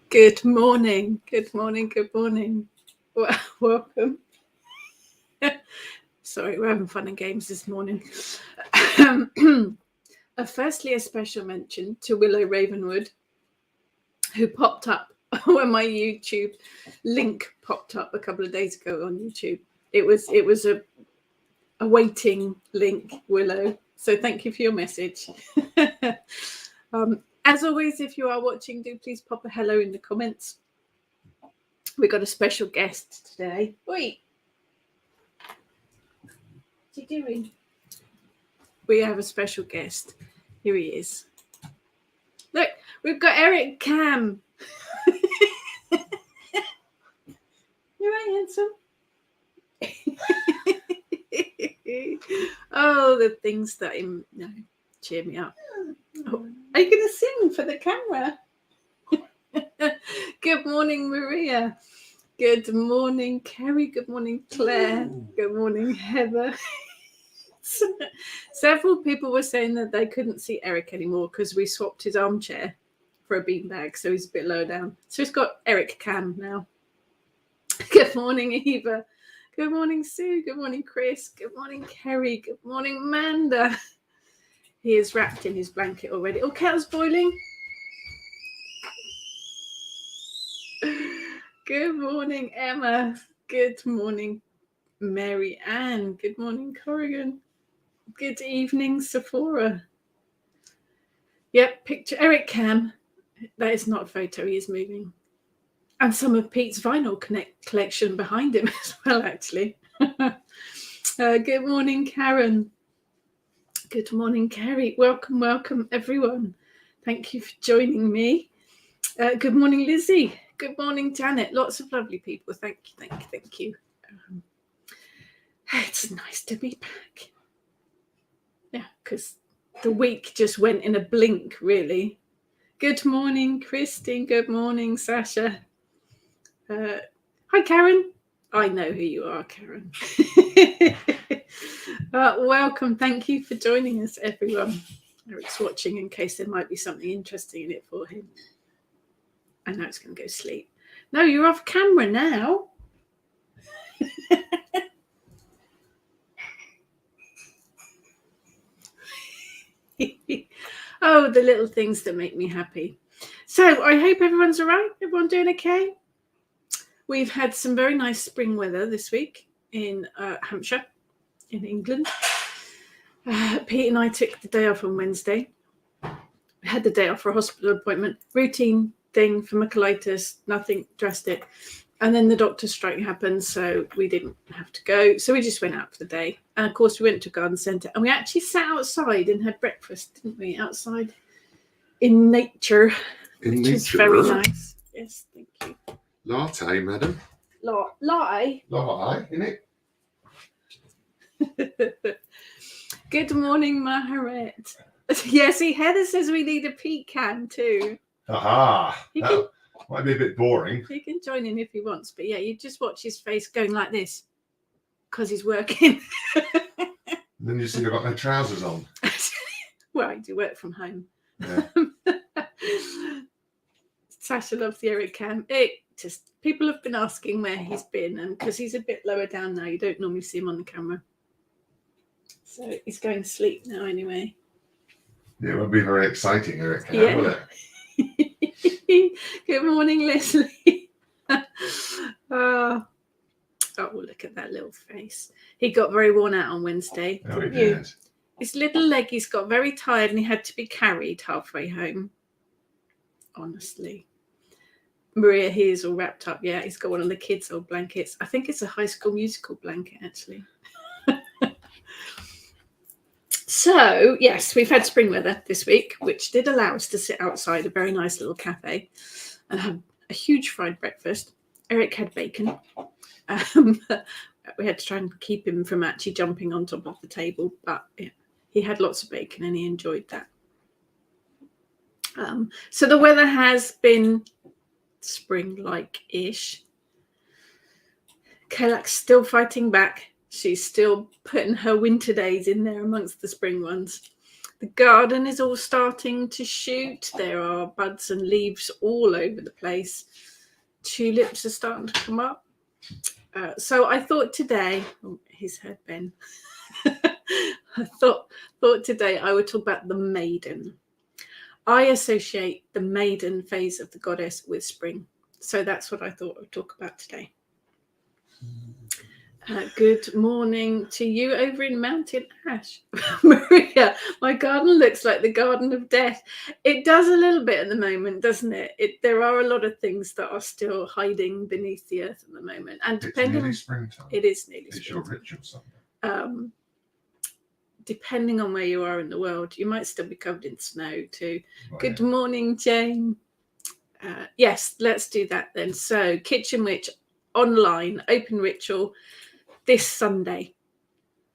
Good morning. Good morning. Good morning. Welcome. Sorry, we're having fun and games this morning. Firstly, a special mention to Willow Ravenwood, who popped up when my YouTube link popped up a couple of days ago on YouTube. It was a waiting link, Willow. So thank you for your message. As always, if you are watching, do please pop a hello in the comments. We got a special guest today. Oi! What's he doing? We have a special guest. Here he is. Look, we've got Eric Cam. You're right, handsome. Oh, the things that cheer me up. Oh, are you going to sing for the camera? Good morning, Maria. Good morning, Kerry. Good morning, Claire. Good morning, Heather. Several people were saying that they couldn't see Eric anymore because we swapped his armchair for a beanbag, so he's a bit lower down. So he's got Eric Cam now. Good morning, Eva. Good morning, Sue. Good morning, Chris. Good morning, Kerry. Good morning, Amanda. He is wrapped in his blanket already. Oh, kettle's boiling. Good morning, Emma. Good morning, Mary Ann. Good morning, Corrigan. Good evening, Sephora. Yep, picture Eric Cam. That is not a photo, he is moving. And some of Pete's vinyl collection behind him as well, actually. Good morning, Karen. Good morning, Kerry. Welcome, everyone. Thank you for joining me. Good morning, Lizzie. Good morning, Janet. Lots of lovely people. Thank you. It's nice to be back. Yeah, because the week just went in a blink, really. Good morning, Christine. Good morning, Sasha. Hi, Karen. I know who you are, Karen. Welcome. Thank you for joining us, everyone. Eric's watching in case there might be something interesting in it for him. I know it's going to go sleep. No, you're off camera now. Oh, the little things that make me happy. So I hope everyone's all right. Everyone doing okay? We've had some very nice spring weather this week in Hampshire, in England. Pete and I took the day off on Wednesday. We had the day off for a hospital appointment. Routine thing for my colitis, nothing drastic. And then the doctor's strike happened, so we didn't have to go. So we just went out for the day. And, of course, we went to a garden centre. And we actually sat outside and had breakfast, didn't we? Outside in nature, which was very nice. Yes, thank you. Latte, madam. Latte? Latte, innit? Good morning, Maharet. Yeah, see, Heather says we need a pecan too. Aha! That might be a bit boring. He can join in if he wants, but yeah, you just watch his face going like this because he's working. Then you see you've got no trousers on. Well, I do work from home. Yeah. Sasha loves the Eric Cam. People have been asking where he's been, and because he's a bit lower down now, you don't normally see him on the camera. So he's going to sleep now anyway. Yeah, it won't be very exciting, Eric Cam, will it? Good morning, Leslie. Oh, look at that little face. He got very worn out on Wednesday. Oh, he did. His little leggies got very tired and he had to be carried halfway home. Honestly. Maria, he is all wrapped up. Yeah, he's got one of the kids' old blankets. I think it's a High School Musical blanket, actually. So, yes, we've had spring weather this week, which did allow us to sit outside a very nice little cafe and have a huge fried breakfast. Eric had bacon. We had to try and keep him from actually jumping on top of the table, but yeah, he had lots of bacon and he enjoyed that. So the weather has been spring-like-ish. Kelak's still fighting back. She's still putting her winter days in there amongst the spring ones. The garden is all starting to shoot. There are buds and leaves all over the place. Tulips are starting to come up. So I thought today, he's heard Ben. I thought today I would talk about the maiden. I associate the maiden phase of the goddess with spring. So that's what I thought I would talk about today. Good morning to you over in Mountain Ash. Maria, my garden looks like the Garden of Death. It does a little bit at the moment, doesn't it? There are a lot of things that are still hiding beneath the earth at the moment. And depending, it's nearly springtime. It is nearly it's springtime. Your ritual Sunday. Depending on where you are in the world, you might still be covered in snow too. Oh, Good morning, Jane. Yes, let's do that then. So Kitchen Witch online, open ritual this Sunday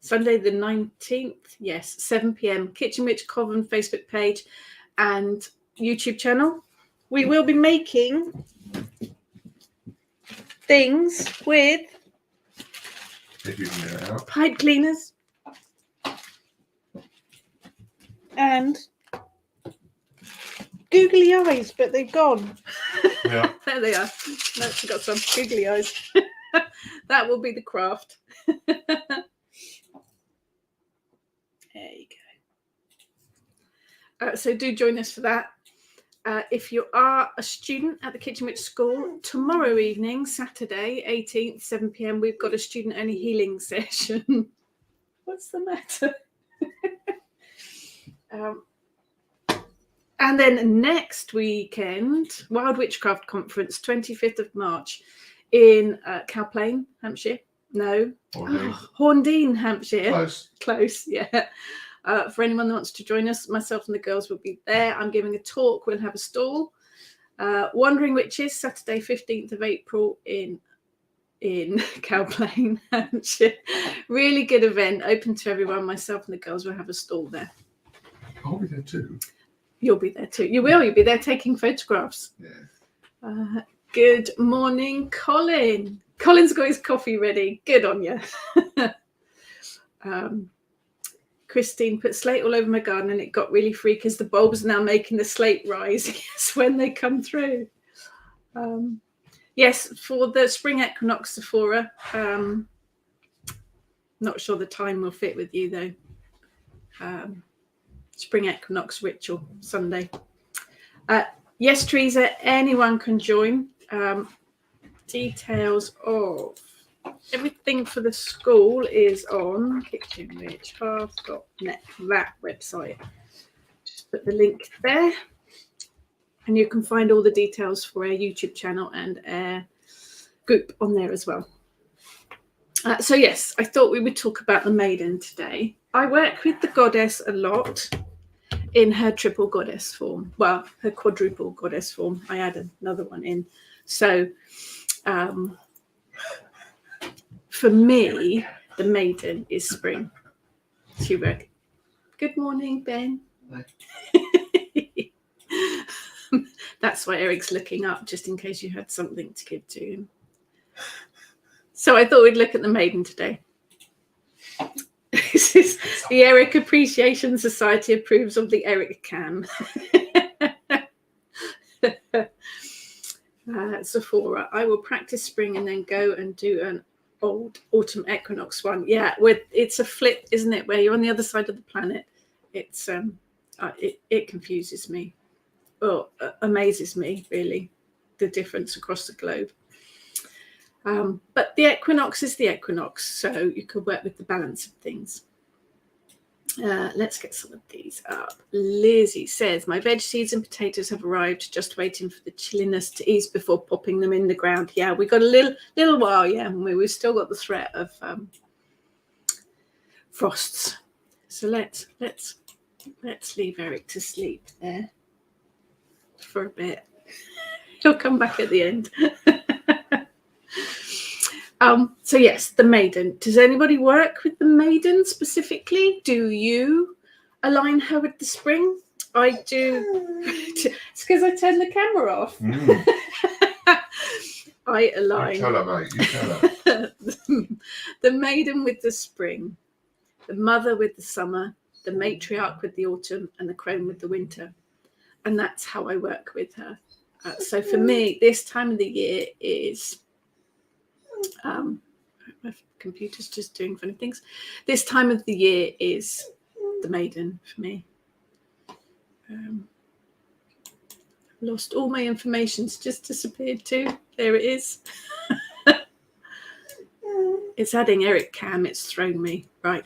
the 19th. Yes, 7 p.m. Kitchen Witch Coven Facebook page and YouTube channel. We will be making things with If you can get it out. pipe cleaners and googly eyes, but they've gone. Yeah. There they are. That's got some googly eyes. That will be the craft. There you go. So do join us for that. If you are a student at the Kitchen Witch School, tomorrow evening, Saturday, 18th, 7 p.m, we've got a student-only healing session. What's the matter? And then next weekend, Wild Witchcraft Conference, 25th of March in Cowplain, Hampshire. No, Horndean, Hampshire. Close, yeah. For anyone that wants to join us, myself and the girls will be there. I'm giving a talk. We'll have a stall. Wandering Witches, Saturday, 15th of April in Cowplain, Hampshire. Really good event, open to everyone. Myself and the girls will have a stall there. I'll be there too. You'll be there too. You will. You'll be there taking photographs. Yeah. Good morning, Colin. Colin's got his coffee ready. Good on you. Christine put slate all over my garden and it got really freaky as the bulbs are now making the slate rise. Yes, when they come through. Yes, for the spring equinox, Sephora. Not sure the time will fit with you though. Spring equinox ritual Sunday. Yes, Teresa, anyone can join. Details of everything for the school is on kitchenwitchhearth.net, that website. Just put the link there. And you can find all the details for our YouTube channel and our group on there as well. So yes, I thought we would talk about the maiden today. I work with the goddess a lot in her triple goddess form. Well, her quadruple goddess form. I add another one in. So for me, the maiden is spring. She work. Good morning, Ben. That's why Eric's looking up, just in case you had something to give to him. So I thought we'd look at the maiden today. This is the Eric Appreciation Society approves of the Eric cam. Sephora, I will practice spring and then go and do an old autumn equinox one. Yeah, it's a flip, isn't it? Where you're on the other side of the planet. It's it confuses me. Well, amazes me really, the difference across the globe. But the equinox is the equinox, so you could work with the balance of things. Let's get some of these up. Lizzie says, my veg seeds and potatoes have arrived, just waiting for the chilliness to ease before popping them in the ground. Yeah, we got a little while, yeah, and we've still got the threat of frosts. So let's leave Eric to sleep there for a bit. He'll come back at the end. So yes, the maiden. Does anybody work with the maiden specifically? Do you align her with the spring? I do. It's because I turned the camera off. I align. You tell her, mate. You tell her. The maiden with the spring, the mother with the summer, the matriarch with the autumn, and the crone with the winter. And that's how I work with her. So for me, this time of the year is, my computer's just doing funny things. This time of the year is the Maiden for me. Lost all my information. It's just disappeared too. There it is. It's adding Eric Cam. It's thrown me. Right.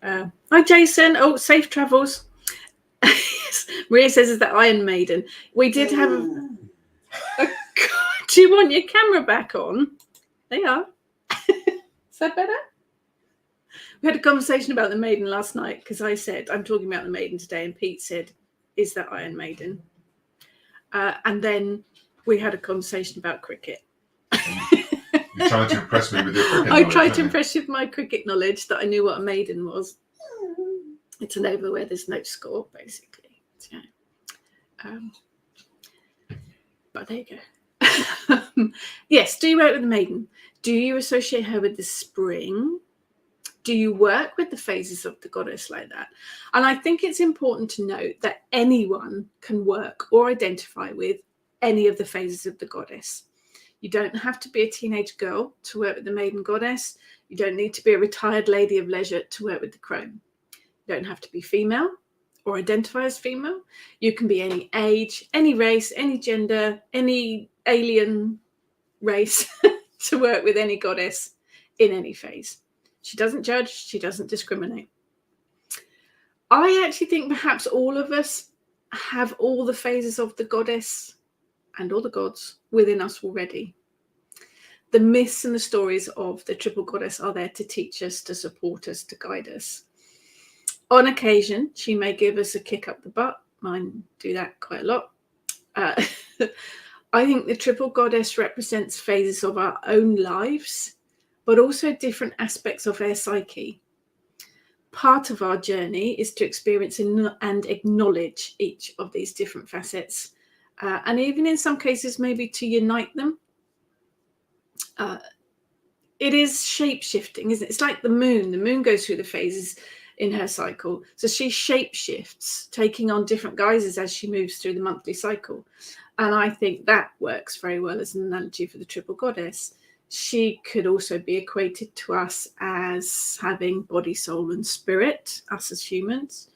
Hi, Jason. Oh, safe travels. Maria says, is that Iron Maiden? We did have do you want your camera back on? They are. Is that better? We had a conversation about the Maiden last night because I said, I'm talking about the Maiden today. And Pete said, is that Iron Maiden? And then we had a conversation about cricket. You're trying to impress me with your cricket I knowledge, tried to impress you with my cricket knowledge that I knew what a maiden was. It's an over where there's no score, basically. So, but there you go. Yes, do you work with the maiden? Do you associate her with the spring? Do you work with the phases of the goddess like that? And I think it's important to note that anyone can work or identify with any of the phases of the goddess. You don't have to be a teenage girl to work with the maiden goddess. You don't need to be a retired lady of leisure to work with the crone. You don't have to be female or identify as female. You can be any age, any race, any gender, any alien race to work with any goddess in any phase. She doesn't judge. She doesn't discriminate. I actually think perhaps all of us have all the phases of the goddess and all the gods within us already. The myths and the stories of the triple goddess are there to teach us, to support us, to guide us. On occasion, she may give us a kick up the butt. Mine do that quite a lot. I think the triple goddess represents phases of our own lives, but also different aspects of our psyche. Part of our journey is to experience and acknowledge each of these different facets. And even in some cases, maybe to unite them. It is shape-shifting, isn't it? It's like the moon. The moon goes through the phases in her cycle. So she shape-shifts, taking on different guises as she moves through the monthly cycle. And I think that works very well as an analogy for the triple goddess. She could also be equated to us as having body, soul, and spirit, us as humans.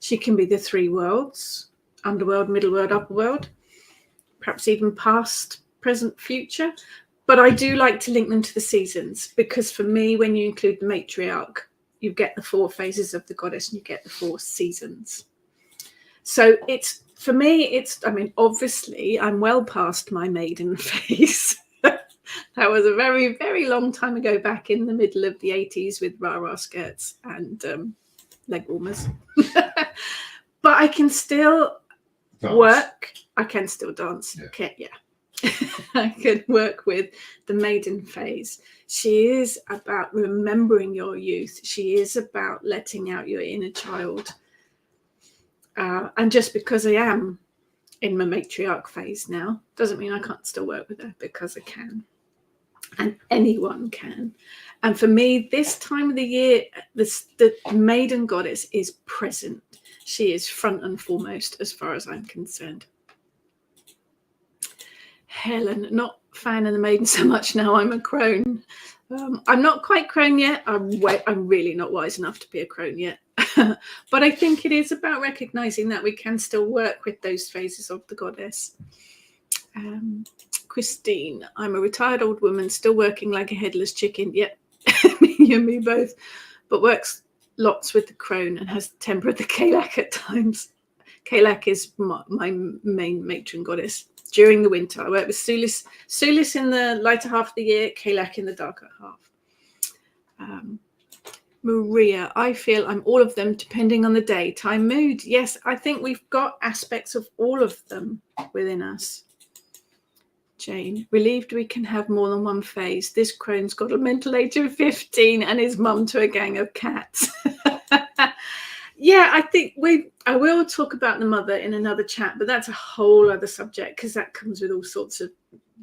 She can be the three worlds, underworld, middle world, upper world, perhaps even past, present, future. But I do like to link them to the seasons, because for me, when you include the matriarch, you get the 4 phases of the goddess and you get the 4 seasons. So it's, for me, it's, I mean, obviously I'm well past my maiden phase. That was a very, very long time ago, back in the middle of the 80s with rah-rah skirts and leg warmers. But I can still work. I can still dance. Yeah. Okay, yeah. I can work with the maiden phase. She is about remembering your youth. She is about letting out your inner child. And just because I am in my matriarch phase now doesn't mean I can't still work with her, because I can. And anyone can. And for me, this time of the year, the maiden goddess is present. She is front and foremost as far as I'm concerned. Helen, not fan of the maiden so much now. I'm a crone. I'm not quite crone yet. I'm really not wise enough to be a crone yet. But I think it is about recognizing that we can still work with those phases of the goddess. Christine, I'm a retired old woman still working like a headless chicken. Yep, you and me both. But works lots with the crone and has the temper of the Kalak at times. Kalak is my main matron goddess. During the winter, I work with Sulis in the lighter half of the year, Kalak in the darker half. Maria, I feel I'm all of them depending on the day, time, mood. Yes, I think we've got aspects of all of them within us. Jane, relieved we can have more than one phase. This crone's got a mental age of 15 and is mum to a gang of cats. Yeah, I think I will talk about the mother in another chat, but that's a whole other subject, because that comes with all sorts of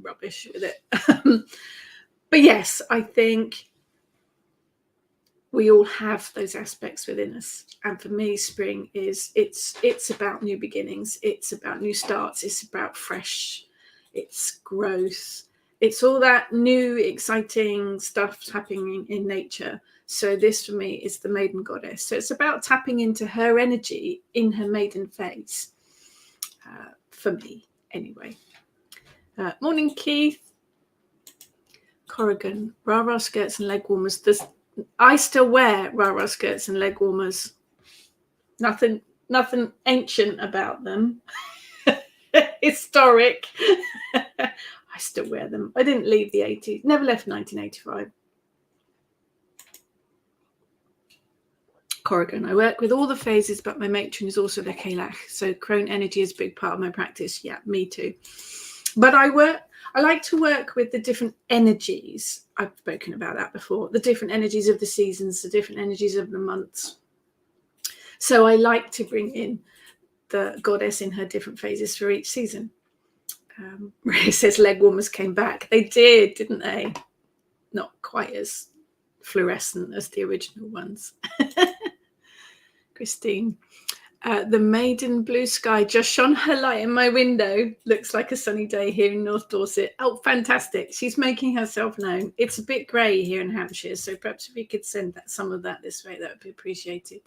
rubbish with it. But yes, I think we all have those aspects within us. And for me, spring is it's about new beginnings, it's about new starts, it's about fresh, it's growth, it's all that new exciting stuff happening in nature. So this for me is the maiden goddess. So it's about tapping into her energy in her maiden phase, for me anyway. Morning, Keith. Corrigan, rah-rah skirts and leg warmers. I still wear rah-rah skirts and leg warmers. Nothing ancient about them. Historic. I still wear them. I didn't leave the 80s. Never left 1985. Corrigan, I work with all the phases, but my matron is also the Kalach. So crone energy is a big part of my practice. Yeah, me too. But I like to work with the different energies. I've spoken about that before. The different energies of the seasons, the different energies of the months. So I like to bring in the goddess in her different phases for each season. Ray says leg warmers came back. They did, didn't they? Not quite as fluorescent as the original ones. Christine. The maiden blue sky just shone her light in my window. Looks like a sunny day here in North Dorset. Oh, fantastic. She's making herself known. It's a bit grey here in Hampshire, so perhaps if you could send some of that this way, that would be appreciated.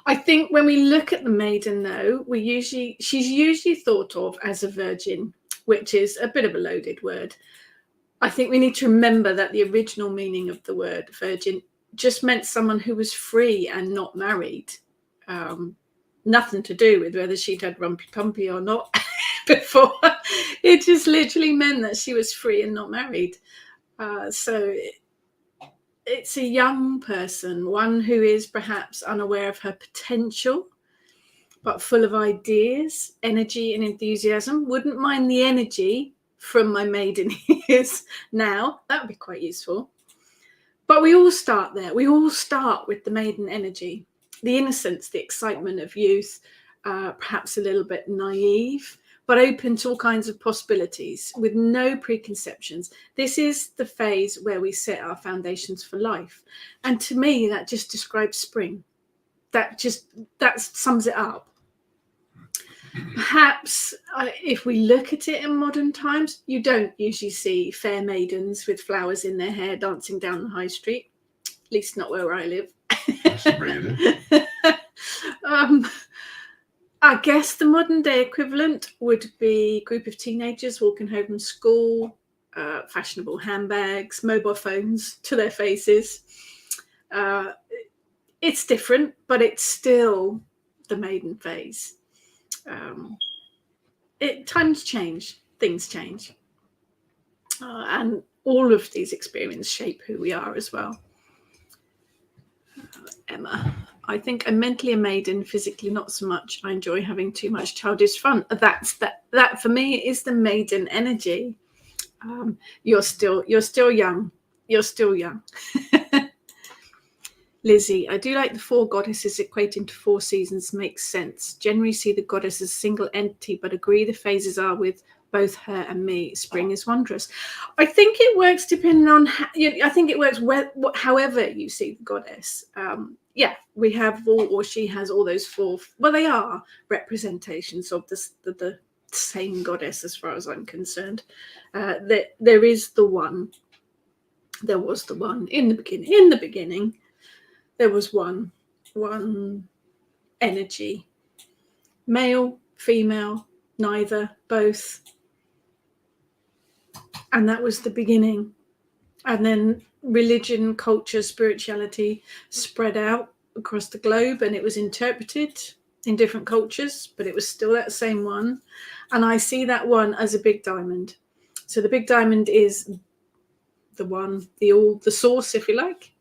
I think when we look at the maiden, though, she's usually thought of as a virgin, which is a bit of a loaded word. I think we need to remember that the original meaning of the word virgin just meant someone who was free and not married. Nothing to do with whether she'd had rumpy pumpy or not before. It just literally meant that she was free and not married. So it's a young person, one who is perhaps unaware of her potential, but full of ideas, energy and enthusiasm. Wouldn't mind the energy from my maiden years now. That would be quite useful. But we all start there. We all start with the maiden energy, the innocence, the excitement of youth, perhaps a little bit naive, but open to all kinds of possibilities with no preconceptions. This is the phase where we set our foundations for life. And to me, that just describes spring. That sums it up. Perhaps if we look at it in modern times, you don't usually see fair maidens with flowers in their hair dancing down the high street, at least not where I live. That's really. I guess the modern day equivalent would be a group of teenagers walking home from school, fashionable handbags, mobile phones to their faces. It's different, but it's still the maiden phase. Times change, things change, and all of these experiences shape who we are as well. Emma, I think I'm mentally a maiden, physically not so much. I enjoy having too much childish fun. That for me is the maiden energy. You're still young. You're still young. Lizzie, I do like the four goddesses equating to four seasons. Makes sense. Generally see the goddess as a single entity, but agree the phases are with both her and me. Spring is wondrous. I think it works depending on I think it works however you see the goddess. We have she has all those four. Well, they are representations of the same goddess, as far as I'm concerned. There is the one. There was the one in the beginning. In the beginning. There was one energy, male, female, neither, both. And that was the beginning. And then religion, culture, spirituality spread out across the globe, and it was interpreted in different cultures, but it was still that same one. And I see that one as a big diamond. So the big diamond is the one, the source, if you like.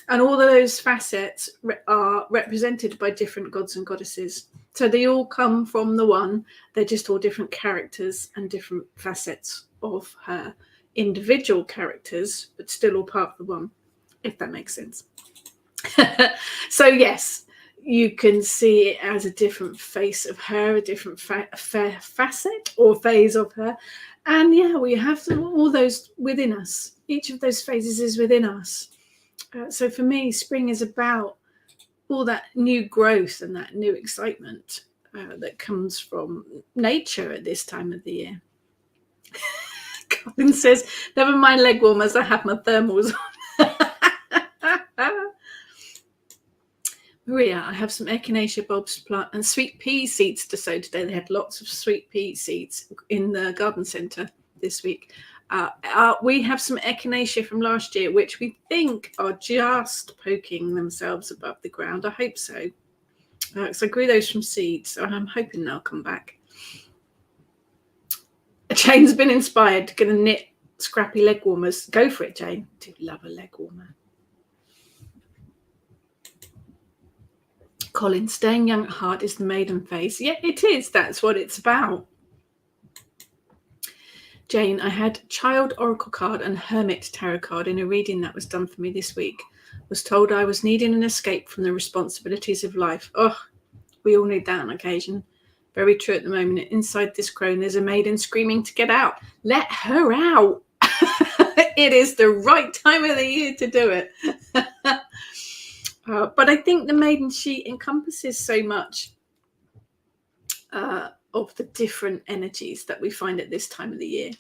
And all of those facets are represented by different gods and goddesses. So they all come from the one. They're just all different characters and different facets of her individual characters, but still all part of the one, if that makes sense. So yes, you can see it as a different face of her, a different facet or phase of her. And yeah, we have all those within us. Each of those phases is within us. So for me, spring is about all that new growth and that new excitement that comes from nature at this time of the year. Colin says, never mind leg warmers, I have my thermals on. Maria, I have some echinacea bulbs to plant and sweet pea seeds to sow today. They had lots of sweet pea seeds in the garden centre this week. We have some echinacea from last year, which we think are just poking themselves above the ground. I hope so. So I grew those from seeds, so I'm hoping they'll come back. Jane's been inspired, going to knit scrappy leg warmers. Go for it, Jane. I do love a leg warmer. Colin, staying young at heart is the maiden phase. Yeah, it is. That's what it's about. Jane, I had child oracle card and hermit tarot card in a reading that was done for me this week. Was told I was needing an escape from the responsibilities of life. Oh, we all need that on occasion. Very true at the moment. Inside this crone, there's a maiden screaming to get out. Let her out. It is the right time of the year to do it. But I think the maiden, she encompasses so much of the different energies that we find at this time of the year.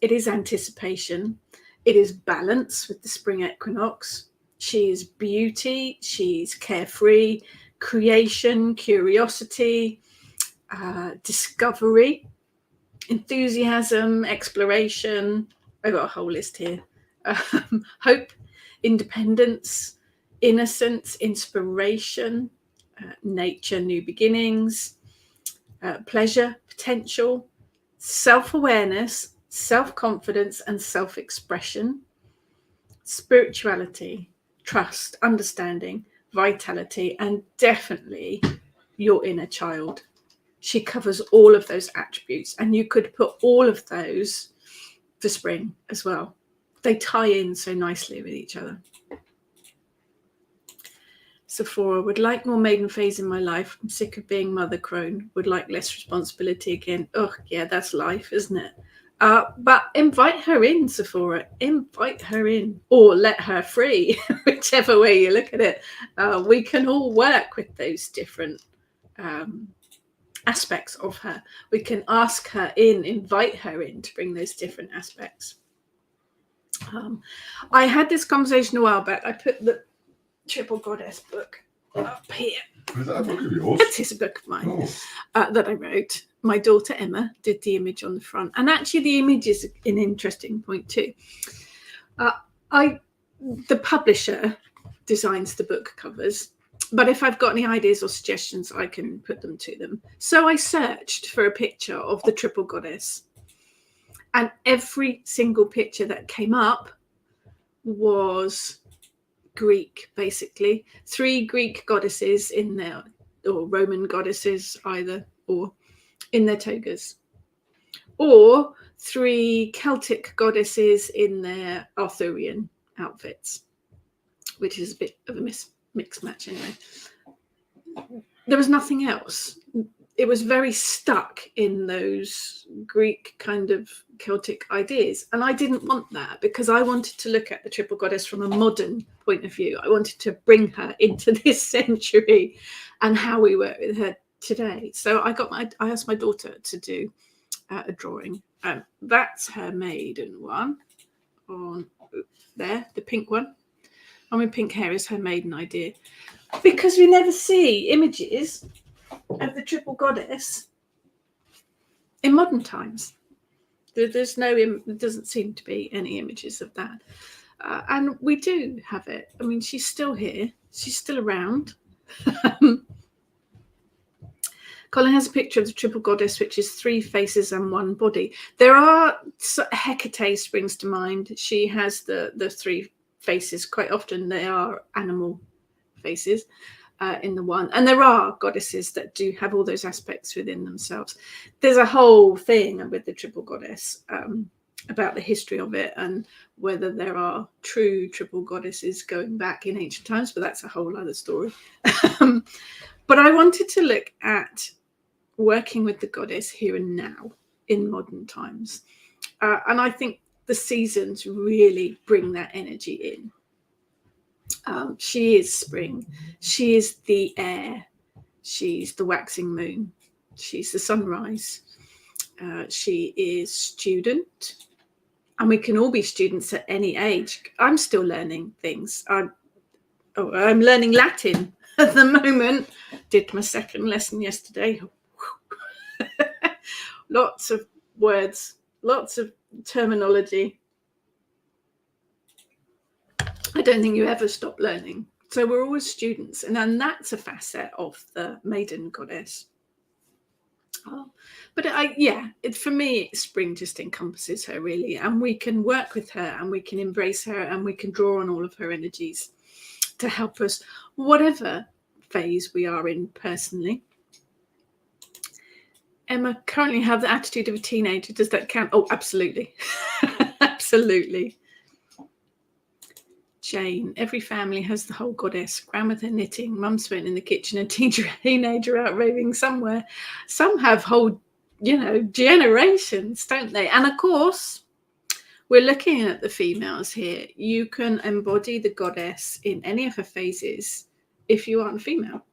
It is anticipation. It is balance with the spring equinox. She is beauty. She's carefree, creation, curiosity, discovery, enthusiasm, exploration. I've got a whole list here. Hope, independence, innocence, inspiration, nature, new beginnings, pleasure, potential, self-awareness, self-confidence and self-expression, spirituality, trust, understanding, vitality, and definitely your inner child. She covers all of those attributes, and you could put all of those for spring as well. They tie in so nicely with each other. Sephora, would like more maiden phase in my life. I'm sick of being mother crone. Would like less responsibility again. Oh, yeah, that's life, isn't it? But invite her in, Sephora. Invite her in, or let her free, whichever way you look at it. We can all work with those different aspects of her. We can ask her in, invite her in to bring those different aspects. I had this conversation a while back. I put the Triple Goddess book up here. Is that a book of yours? It is a book of mine that I wrote. My daughter Emma did the image on the front, and actually the image is an interesting point too. The publisher designs the book covers, but if I've got any ideas or suggestions, I can put them to them. So I searched for a picture of the Triple Goddess, and every single picture that came up was Greek, basically. 3 Greek goddesses in there, or Roman goddesses either, or in their togas, or 3 Celtic goddesses in their Arthurian outfits, which is a bit of a mixed match anyway. There was nothing else. It was very stuck in those Greek kind of Celtic ideas. And I didn't want that, because I wanted to look at the Triple Goddess from a modern point of view. I wanted to bring her into this century and how we work with her today. So I asked my daughter to do a drawing. That's her maiden one on there, the pink one. I mean, pink hair is her maiden idea, because we never see images of the Triple Goddess in modern times. There doesn't seem to be any images of that, and we do have it. I mean, she's still here, she's still around. Colin has a picture of the Triple Goddess, which is 3 faces and 1 body. There are Hecate springs to mind. She has the 3 faces. Quite often they are animal faces in the one, and there are goddesses that do have all those aspects within themselves. There's a whole thing with the Triple Goddess. about the history of it and whether there are true triple goddesses going back in ancient times, but that's a whole other story. But I wanted to look at working with the goddess here and now in modern times. And I think the seasons really bring that energy in. She is spring. She is the air. She's the waxing moon. She's the sunrise. She is student. And we can all be students at any age. I'm still learning things. I'm learning Latin at the moment. Did my second lesson yesterday. Lots of words, lots of terminology. I don't think you ever stop learning. So we're always students. And then that's a facet of the Maiden goddess. But for me, spring just encompasses her really. And we can work with her and we can embrace her and we can draw on all of her energies to help us, whatever phase we are in personally. Emma, currently have the attitude of a teenager. Does that count? Oh, absolutely. Absolutely. Jane, every family has the whole goddess. Grandmother knitting, mum spent in the kitchen, a teenager out raving somewhere. Some have whole, generations, don't they? And of course, we're looking at the females here. You can embody the goddess in any of her phases if you aren't female.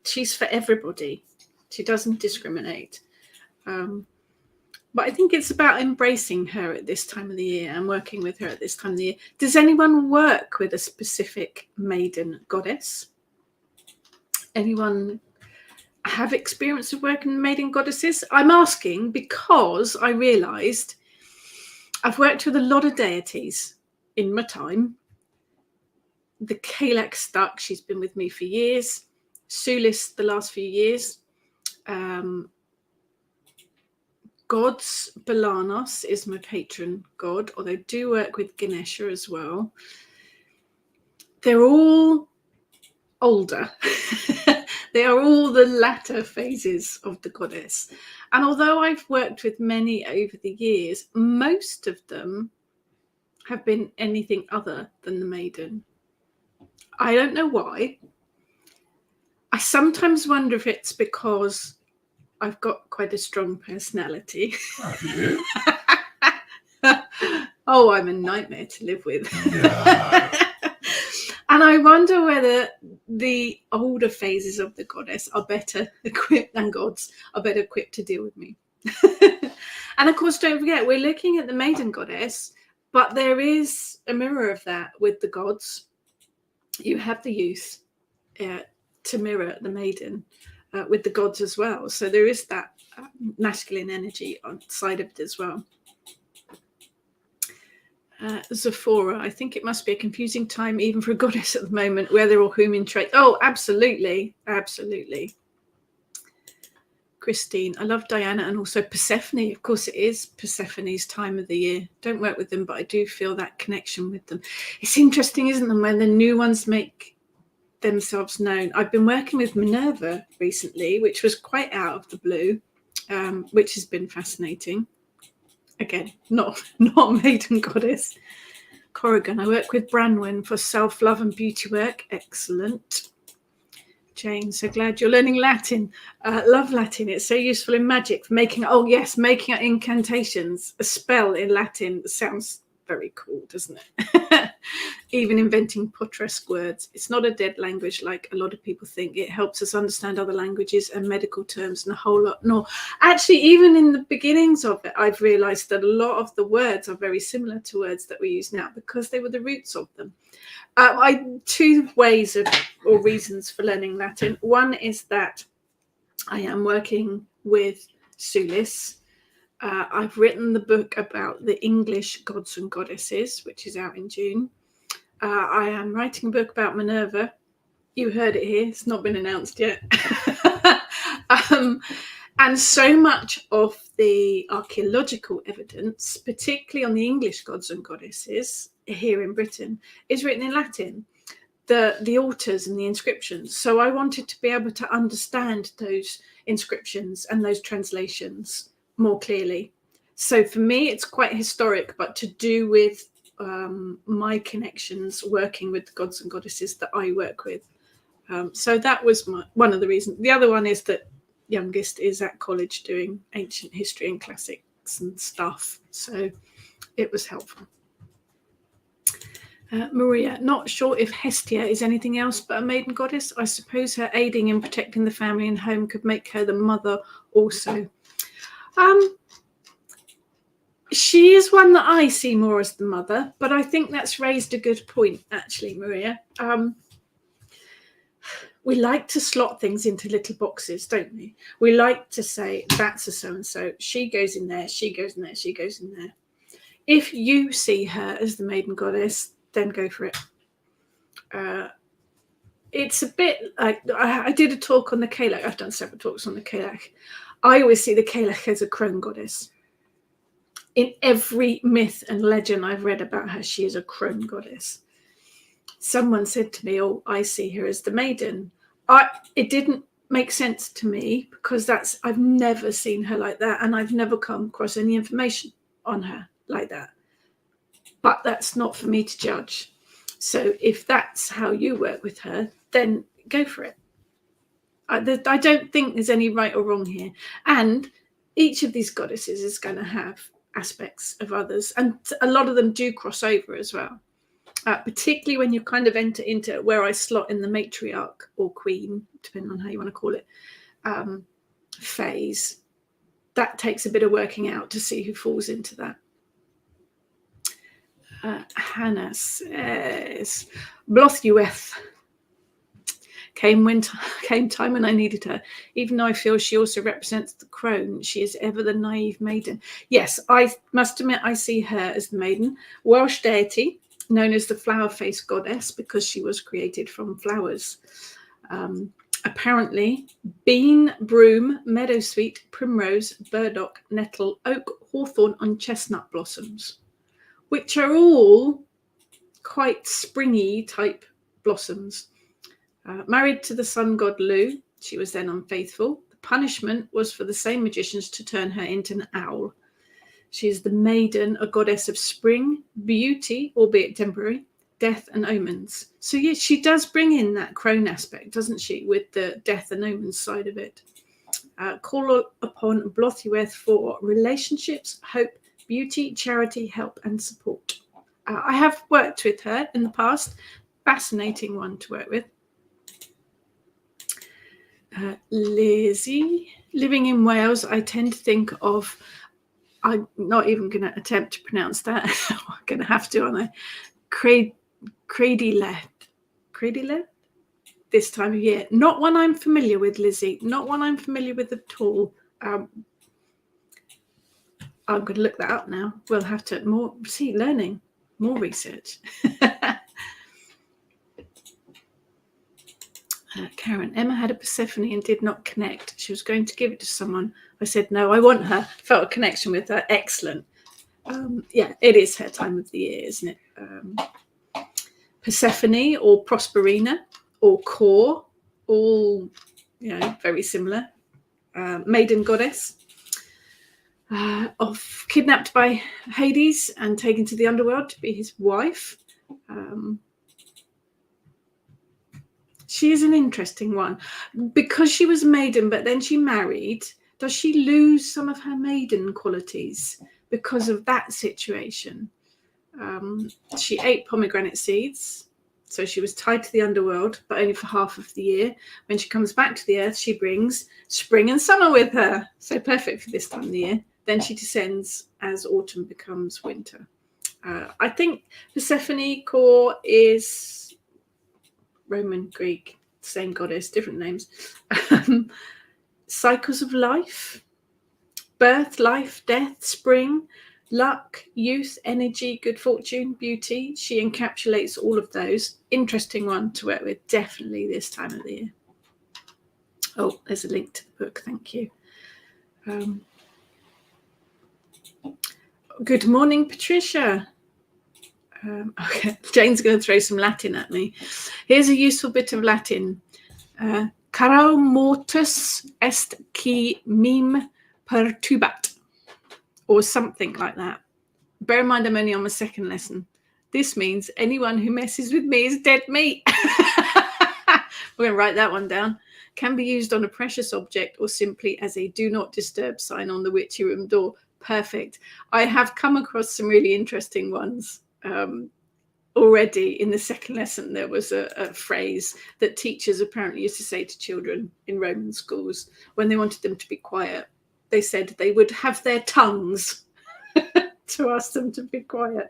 She's for everybody. She doesn't discriminate. But I think it's about embracing her at this time of the year and working with her at this time of the year. Does anyone work with a specific maiden goddess? Anyone have experience of working with maiden goddesses? I'm asking because I realised I've worked with a lot of deities in my time. The Kalak stuck, she's been with me for years. Sulis the last few years. Gods, Balanos is my patron god, although I do work with Ganesha as well. They're all older. They are all the latter phases of the goddess. And although I've worked with many over the years, most of them have been anything other than the maiden. I don't know why. I sometimes wonder if it's because I've got quite a strong personality. Oh, I'm a nightmare to live with. Yeah. And I wonder whether the older phases of the goddess are better equipped than gods, are better equipped to deal with me. And of course, don't forget, we're looking at the maiden goddess, but there is a mirror of that with the gods. You have the youth to mirror the maiden. With the gods as well. So there is that masculine energy on the side of it as well. Zephora, I think it must be a confusing time even for a goddess at the moment where they're all human traits. Oh, absolutely. Absolutely. Christine, I love Diana and also Persephone. Of course, it is Persephone's time of the year. Don't work with them, but I do feel that connection with them. It's interesting, isn't it, when the new ones make themselves known. I've been working with Minerva recently, which was quite out of the blue, which has been fascinating. Again, not maiden goddess. Corrigan, I work with Branwen for self-love and beauty work. Excellent. Jane, so glad you're learning Latin. Love Latin. It's so useful in magic for making incantations. A spell in Latin sounds very cool, doesn't it? Even inventing Potresque words. It's not a dead language like a lot of people think. It helps us understand other languages and medical terms and a whole lot more. Actually, even in the beginnings of it, I've realized that a lot of the words are very similar to words that we use now because they were the roots of them. Two ways or reasons for learning Latin. One is that I am working with Sulis. I've written the book about the English gods and goddesses, which is out in June. I am writing a book about Minerva. You heard it here. It's not been announced yet. And so much of the archaeological evidence, particularly on the English gods and goddesses here in Britain, is written in Latin. The altars and the inscriptions. So I wanted to be able to understand those inscriptions and those translations more clearly. So for me, it's quite historic, but to do with my connections working with the gods and goddesses that I work with. So that was one of the reasons. The other one is that youngest is at college doing ancient history and classics and stuff. So it was helpful. Maria, not sure if Hestia is anything else but a maiden goddess. I suppose her aiding in protecting the family and home could make her the mother also. She is one that I see more as the mother, but I think that's raised a good point, actually, Maria. We like to slot things into little boxes, don't we? We like to say, that's a so-and-so. She goes in there, she goes in there, she goes in there. If you see her as the maiden goddess, then go for it. It's a bit like, I did a talk on the Kalak. I've done several talks on the Kalak. I always see the Kalak as a crone goddess. In every myth and legend I've read about her, she is a crone goddess. Someone said to me, oh, I see her as the maiden. It didn't make sense to me because I've never seen her like that, and I've never come across any information on her like that. But that's not for me to judge. So if that's how you work with her, then go for it. I don't think there's any right or wrong here. And each of these goddesses is going to have aspects of others, and a lot of them do cross over as well, particularly when you kind of enter into where I slot in the matriarch or queen, depending on how you want to call it, phase. That takes a bit of working out to see who falls into that. Hannah says, Blothyweth came time when I needed her. Even though I feel she also represents the crone, she is ever the naive maiden. Yes, I must admit I see her as the maiden. Welsh deity, known as the flower face goddess because she was created from flowers. Apparently, bean, broom, meadowsweet, primrose, burdock, nettle, oak, hawthorn, and chestnut blossoms, which are all quite springy type blossoms. Married to the sun god Lu, she was then unfaithful. The punishment was for the same magicians to turn her into an owl. She is the maiden, a goddess of spring, beauty, albeit temporary, death and omens. So yes, she does bring in that crone aspect, doesn't she, with the death and omens side of it. Call upon Blothyweth for relationships, hope, beauty, charity, help and support. I have worked with her in the past. Fascinating one to work with. Lizzie, living in Wales, I tend to think of, I'm not even going to attempt to pronounce that. I'm going to have to, aren't I? Cradyleth this time of year. Not one I'm familiar with, Lizzie. Not one I'm familiar with at all. I'm going to look that up now. We'll have to learning, more research. Karen, Emma had a Persephone and did not connect. She was going to give it to someone. I said, no, I want her. Felt a connection with her. Excellent. Yeah, it is her time of the year, isn't it? Persephone or Prosperina or Kor, all, very similar. Maiden goddess. Kidnapped by Hades and taken to the underworld to be his wife. She is an interesting one because she was maiden, but then she married. Does she lose some of her maiden qualities because of that situation? She ate pomegranate seeds, so she was tied to the underworld, but only for half of the year. When she comes back to the earth, she brings spring and summer with her, so perfect for this time of the year. Then she descends as autumn becomes winter. I think Persephone core is Roman, Greek, same goddess, different names. Cycles of life, birth, life, death, spring, luck, youth, energy, good fortune, beauty. She encapsulates all of those. Interesting one to work with, definitely this time of the year. Oh, there's a link to the book. Thank you. Good morning, Patricia. Okay, Jane's going to throw some Latin at me. Here's a useful bit of Latin. Caro mortus est qui mim perturbat. or something like that. Bear in mind, I'm only on my second lesson. This means anyone who messes with me is dead meat. We're going to write that one down. Can be used on a precious object or simply as a do not disturb sign on the witchy room door. Perfect. I have come across some really interesting ones. Already in the second lesson, there was a phrase that teachers apparently used to say to children in Roman schools when they wanted them to be quiet. They said they would have their tongues to ask them to be quiet.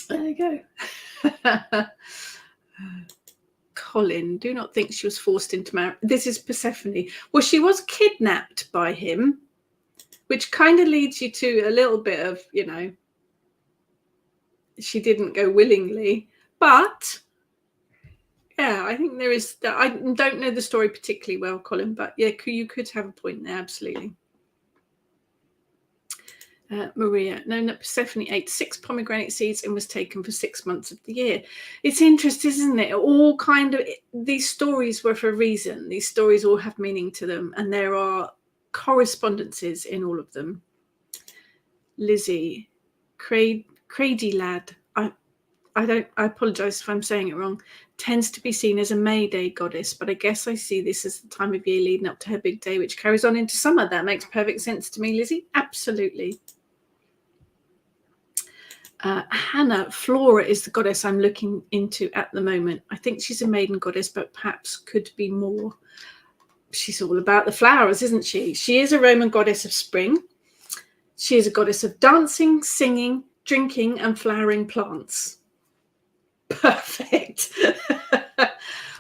There you go. Colin, do not think she was forced into marriage. This is Persephone. Well, she was kidnapped by him, which kind of leads you to a little bit of, she didn't go willingly. But, yeah, I think there is, I don't know the story particularly well, Colin, but yeah, you could have a point there, absolutely. Maria, known that Persephone ate 6 pomegranate seeds and was taken for 6 months of the year. It's interesting, isn't it? All kind of, these stories were for a reason. These stories all have meaning to them, and there are correspondences in all of them. Lizzie, Crady lad, I apologise if I'm saying it wrong, tends to be seen as a May Day goddess, but I guess I see this as the time of year leading up to her big day, which carries on into summer. That makes perfect sense to me, Lizzie. Absolutely. Hannah, Flora is the goddess I'm looking into at the moment. I think she's a maiden goddess, but perhaps could be more. She's all about the flowers, isn't she? She is a Roman goddess of spring. She is a goddess of dancing, singing, drinking, and flowering plants. Perfect.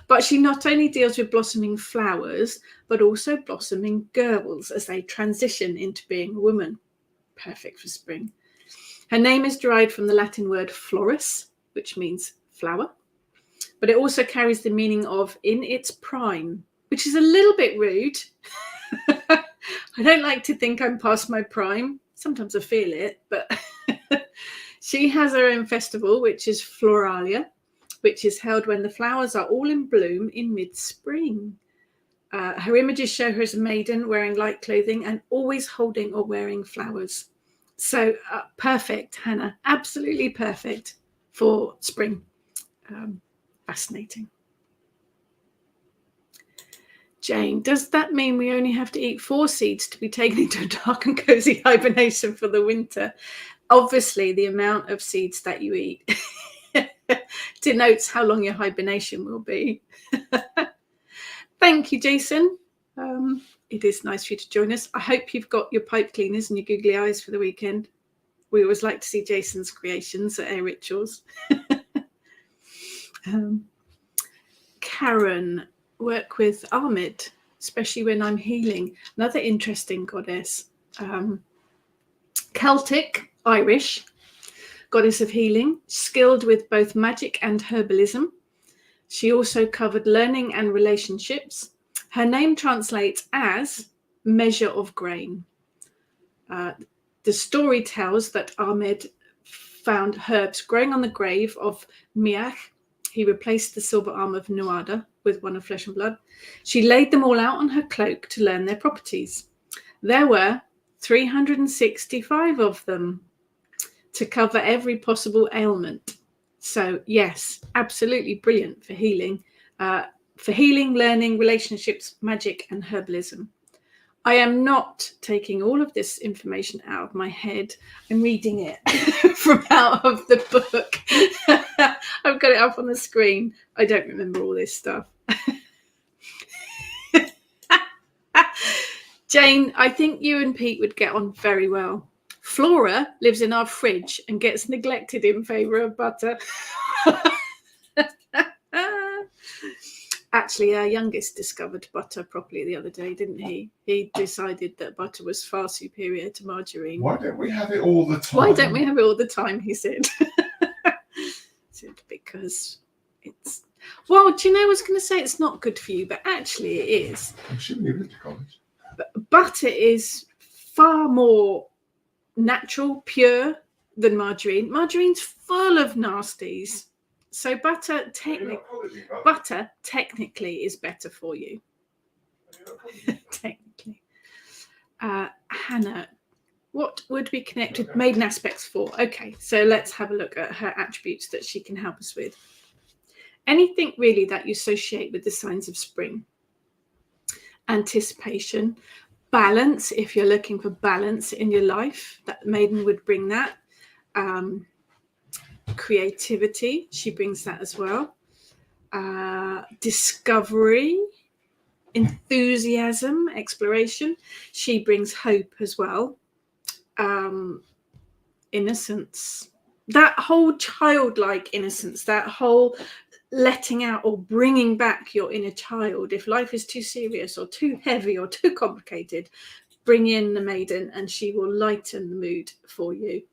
But she not only deals with blossoming flowers, but also blossoming girls as they transition into being a woman. Perfect for spring. Her name is derived from the Latin word florus, which means flower, but it also carries the meaning of in its prime, which is a little bit rude. I don't like to think I'm past my prime. Sometimes I feel it, but she has her own festival, which is Floralia, which is held when the flowers are all in bloom in mid-spring. Her images show her as a maiden wearing light clothing and always holding or wearing flowers. So perfect, Hannah. Absolutely perfect for spring. Fascinating. Jane, does that mean we only have to eat 4 seeds to be taken into a dark and cozy hibernation for the winter? Obviously, the amount of seeds that you eat denotes how long your hibernation will be. Thank you, Jason. It is nice for you to join us. I hope you've got your pipe cleaners and your googly eyes for the weekend. We always like to see Jason's creations at Air Rituals. Karen, work with Ahmed, especially when I'm healing. Another interesting goddess. Celtic, Irish, goddess of healing, skilled with both magic and herbalism. She also covered learning and relationships. Her name translates as measure of grain. The story tells that Ahmed found herbs growing on the grave of Miach. He replaced the silver arm of Nuada with one of flesh and blood. She laid them all out on her cloak to learn their properties. There were 365 of them to cover every possible ailment. So yes, absolutely brilliant for healing. Learning, relationships, magic, and herbalism. I am not taking all of this information out of my head. I'm reading it from out of the book. I've got it up on the screen. I don't remember all this stuff. Jane, I think you and Pete would get on very well. Flora lives in our fridge and gets neglected in favour of butter. Actually, our youngest discovered butter properly the other day, didn't he? He decided that butter was far superior to margarine. Why don't we have it all the time? Why don't we have it all the time, he said. Because it's... Well, do you know, I was going to say it's not good for you, but actually it is. I'm assuming you went to college. Butter is far more natural, pure than margarine. Margarine's full of nasties. So butter technically is better for you. Technically. Hannah, what would we connect with maiden aspects for? Okay, so let's have a look at her attributes that she can help us with. Anything really that you associate with the signs of spring. Anticipation, balance, if you're looking for balance in your life, that maiden would bring that. Creativity, she brings that as well. Discovery, enthusiasm, exploration, she brings hope as well. Innocence, that whole childlike innocence, that whole letting out or bringing back your inner child. If life is too serious or too heavy or too complicated, bring in the maiden and she will lighten the mood for you.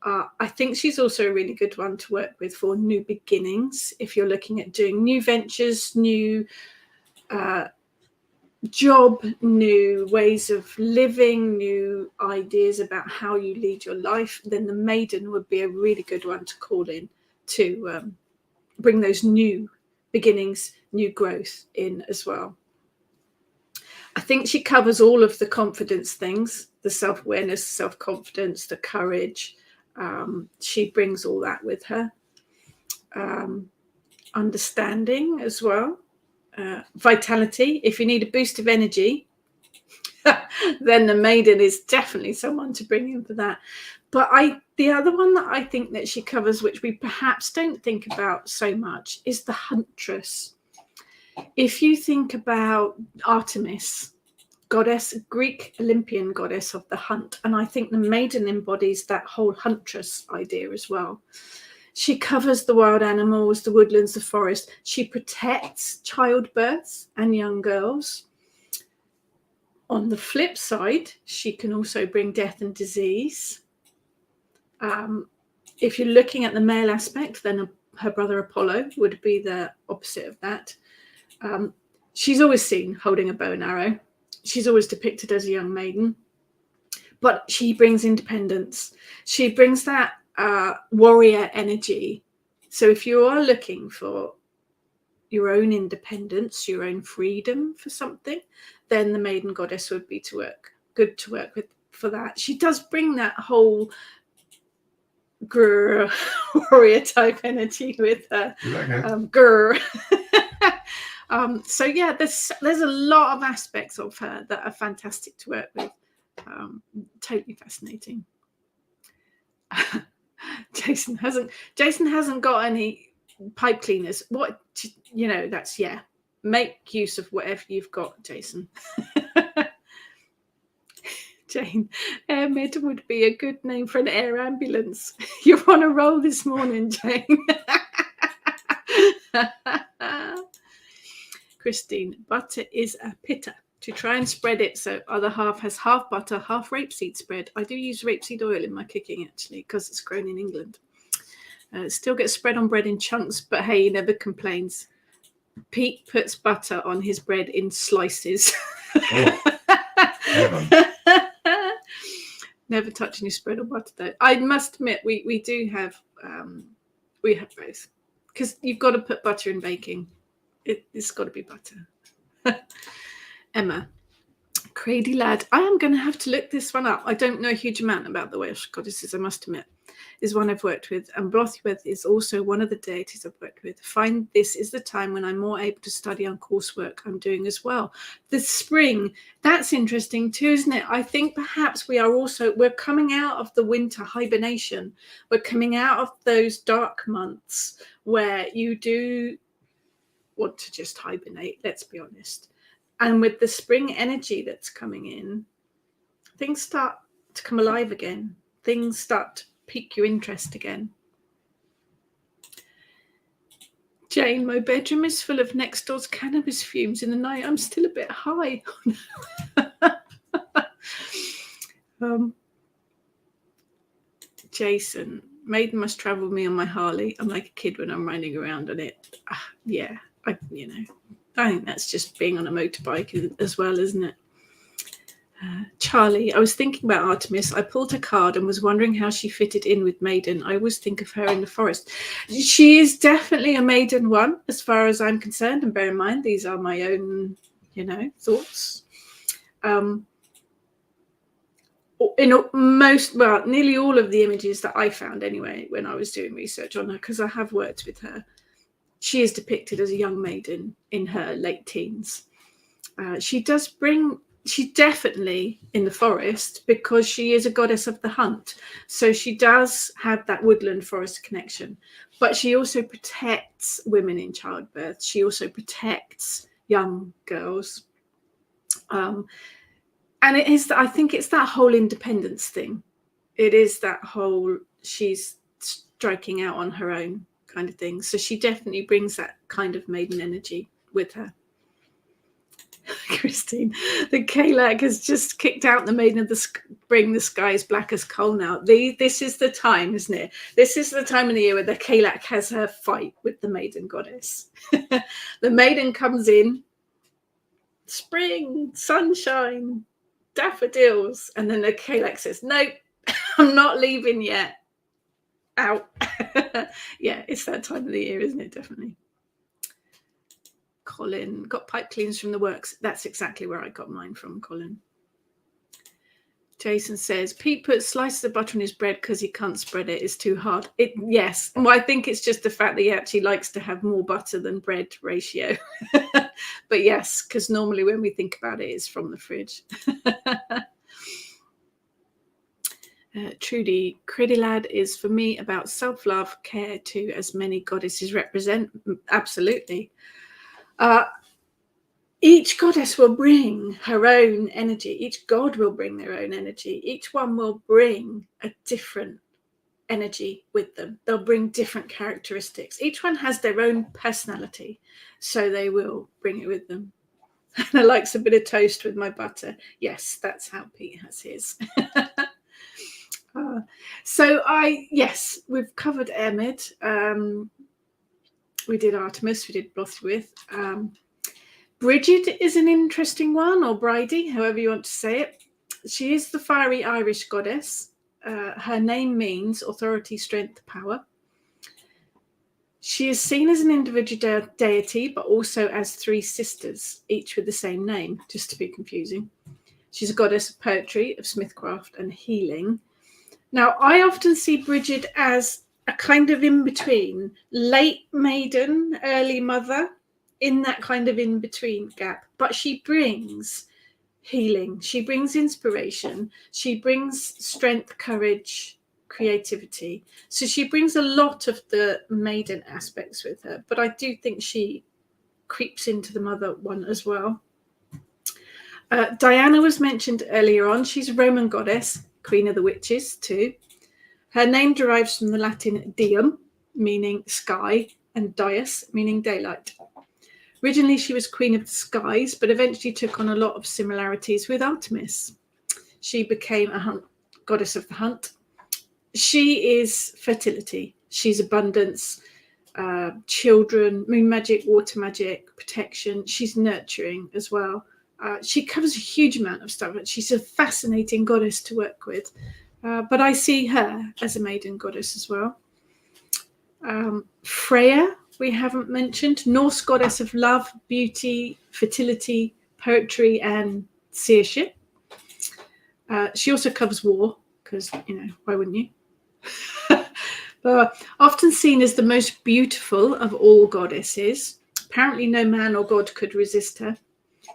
I think she's also a really good one to work with for new beginnings. If you're looking at doing new ventures, new job, new ways of living, new ideas about how you lead your life, then the maiden would be a really good one to call in to bring those new beginnings, new growth in as well. I think she covers all of the confidence things, the self-awareness, self-confidence, the courage. She brings all that with her. Understanding as well. Vitality. If you need a boost of energy, then the maiden is definitely someone to bring in for that. But the other one that I think that she covers, which we perhaps don't think about so much, is the huntress. If you think about Artemis, goddess, Greek Olympian goddess of the hunt, and I think the maiden embodies that whole huntress idea as well. She covers the wild animals, the woodlands, the forest. She protects childbirths and young girls. On the flip side, she can also bring death and disease. If you're looking at the male aspect, then her brother Apollo would be the opposite of that. She's always seen holding a bow and arrow. She's always depicted as a young maiden, but she brings independence. She brings that warrior energy. So if you are looking for your own independence, your own freedom for something, then the maiden goddess would be good to work with for that. She does bring that whole warrior type energy with her. So yeah, there's a lot of aspects of her that are fantastic to work with. Totally fascinating. Jason hasn't got any pipe cleaners. What, that's, yeah, make use of whatever you've got, Jason. Jane, air med would be a good name for an air ambulance. You're on a roll this morning, Jane. Christine, butter is a pitta. To try and spread it so other half has half butter, half rapeseed spread. I do use rapeseed oil in my cooking, actually, because it's grown in England. It still gets spread on bread in chunks, but hey, he never complains. Pete puts butter on his bread in slices. Never touch any spread or butter, though. I must admit, we do have both, because you've got to put butter in baking. It's got to be butter. Emma, Crady lad. I am going to have to look this one up. I don't know a huge amount about the Welsh goddesses, I must admit. Is one I've worked with, and Blothwedd is also one of the deities I've worked with. Find this is the time when I'm more able to study on coursework I'm doing as well. The spring, that's interesting too, isn't it? I think perhaps we're coming out of the winter hibernation. We're coming out of those dark months where you do want to just hibernate, let's be honest. And with the spring energy that's coming in, things start to come alive again. Things start to pique your interest again. Jane, my bedroom is full of next door's cannabis fumes in the night. I'm still a bit high. Jason, Maiden must travel with me on my Harley. I'm like a kid when I'm riding around on it. Yeah, I think that's just being on a motorbike as well, isn't it? Charlie, I was thinking about Artemis. I pulled her card and was wondering how she fitted in with Maiden. I always think of her in the forest. She is definitely a Maiden one, as far as I'm concerned. And bear in mind, these are my own, thoughts. nearly all of the images that I found anyway when I was doing research on her, because I have worked with her, she is depicted as a young maiden in her late teens. She's definitely in the forest because she is a goddess of the hunt. So she does have that woodland forest connection, but she also protects women in childbirth. She also protects young girls. And I think it's that whole independence thing. It is that whole, she's striking out on her own kind of thing. So she definitely brings that kind of maiden energy with her. Christine, the Kalak has just kicked out the maiden of the spring. The sky is black as coal now. This is the time, isn't it? This is the time of the year where the Kalak has her fight with the maiden goddess. The maiden comes in, spring, sunshine, daffodils, and then the Kalak says, nope, I'm not leaving yet. Out. Yeah, it's that time of the year, isn't it? Definitely. Colin, got pipe cleans from the works. That's exactly where I got mine from, Colin. Jason says, Pete puts slices of butter on his bread because he can't spread it. It's too hard. Yes. Well, I think it's just the fact that he actually likes to have more butter than bread ratio. But yes, because normally when we think about it, it's from the fridge. Trudy, Creddy Lad is for me about self-love, care too, as many goddesses represent. Absolutely. Each goddess will bring her own energy. Each god will bring their own energy. Each one will bring a different energy with them. They'll bring different characteristics. Each one has their own personality, so they will bring it with them. And I like a bit of toast with my butter. Yes, that's how Pete has his. Yes, we've covered Emid. We did Artemis, we did Blothwith. Bridget is an interesting one, or Bridie, however you want to say it. She is the fiery Irish goddess. Her name means authority, strength, power. She is seen as an individual deity, but also as three sisters, each with the same name, just to be confusing. She's a goddess of poetry, of smithcraft, and healing. Now, I often see Bridget as a kind of in-between, late maiden, early mother, in that kind of in-between gap. But she brings healing, she brings inspiration, she brings strength, courage, creativity. So she brings a lot of the maiden aspects with her, but I do think she creeps into the mother one as well. Diana was mentioned earlier on. She's a Roman goddess, queen of the witches too. Her name derives from the Latin diem, meaning sky, and dies, meaning daylight. Originally, she was queen of the skies, but eventually took on a lot of similarities with Artemis. She became a goddess of the hunt. She is fertility. She's abundance, children, moon magic, water magic, protection. She's nurturing as well. She covers a huge amount of stuff. She's a fascinating goddess to work with. But I see her as a maiden goddess as well. Freya, we haven't mentioned, Norse goddess of love, beauty, fertility, poetry, and seership. She also covers war, because, why wouldn't you? But often seen as the most beautiful of all goddesses. Apparently no man or god could resist her.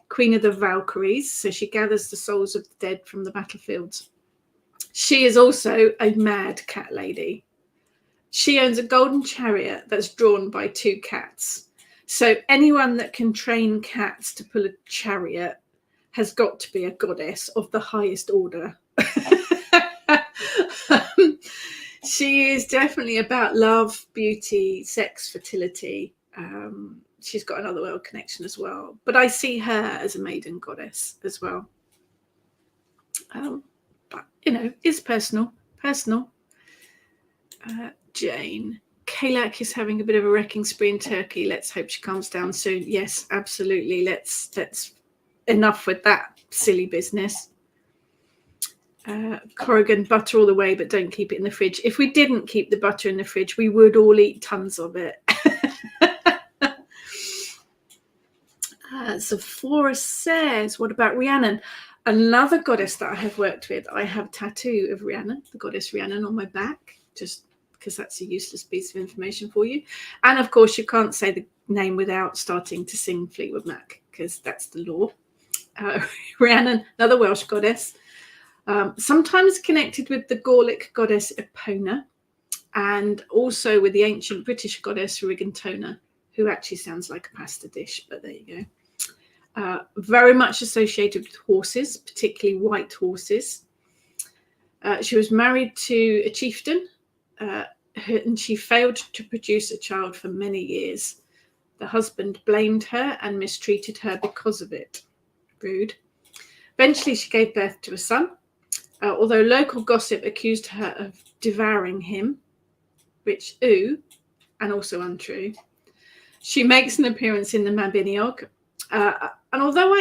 Queen of the Valkyries, so she gathers the souls of the dead from the battlefields. She is also a mad cat lady. She owns a golden chariot that's drawn by two cats. So anyone that can train cats to pull a chariot has got to be a goddess of the highest order. She is definitely about love, beauty, sex, fertility. She's got another world connection as well. But I see her as a maiden goddess as well. But, it's personal. Jane. Kalak is having a bit of a wrecking spree in Turkey. Let's hope she calms down soon. Yes, absolutely. Let's enough with that silly business. Corrigan, butter all the way, but don't keep it in the fridge. If we didn't keep the butter in the fridge, we would all eat tons of it. Sephora says, what about Rhiannon? Another goddess that I have worked with, I have a tattoo of Rhiannon, the goddess Rhiannon, on my back, just because that's a useless piece of information for you. And of course, you can't say the name without starting to sing Fleetwood Mac, because that's the law. Rhiannon, another Welsh goddess, sometimes connected with the Gaelic goddess Epona, and also with the ancient British goddess Rigantona, who actually sounds like a pasta dish, but there you go. Very much associated with horses, particularly white horses. She was married to a chieftain, and she failed to produce a child for many years. The husband blamed her and mistreated her because of it. Rude. Eventually, she gave birth to a son, although local gossip accused her of devouring him, which, and also untrue. She makes an appearance in the Mabinogion, and although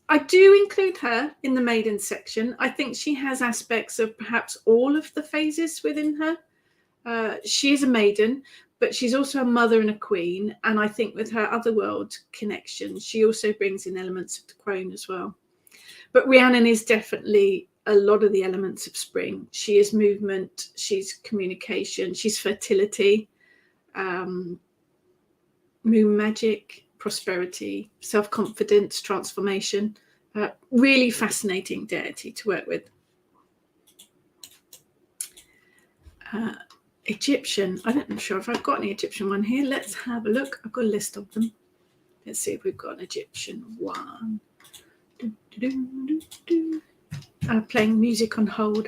I do include her in the Maiden section, I think she has aspects of perhaps all of the phases within her. She is a maiden, but she's also a mother and a queen, and I think with her otherworld connection, she also brings in elements of the crone as well. But Rhiannon is definitely a lot of the elements of spring. She is movement, she's communication, she's fertility, moon magic, prosperity, self-confidence, transformation. Really fascinating deity to work with. Egyptian. I'm not sure if I've got any Egyptian one here. Let's have a look. I've got a list of them. Let's see if we've got an Egyptian one. Playing music on hold.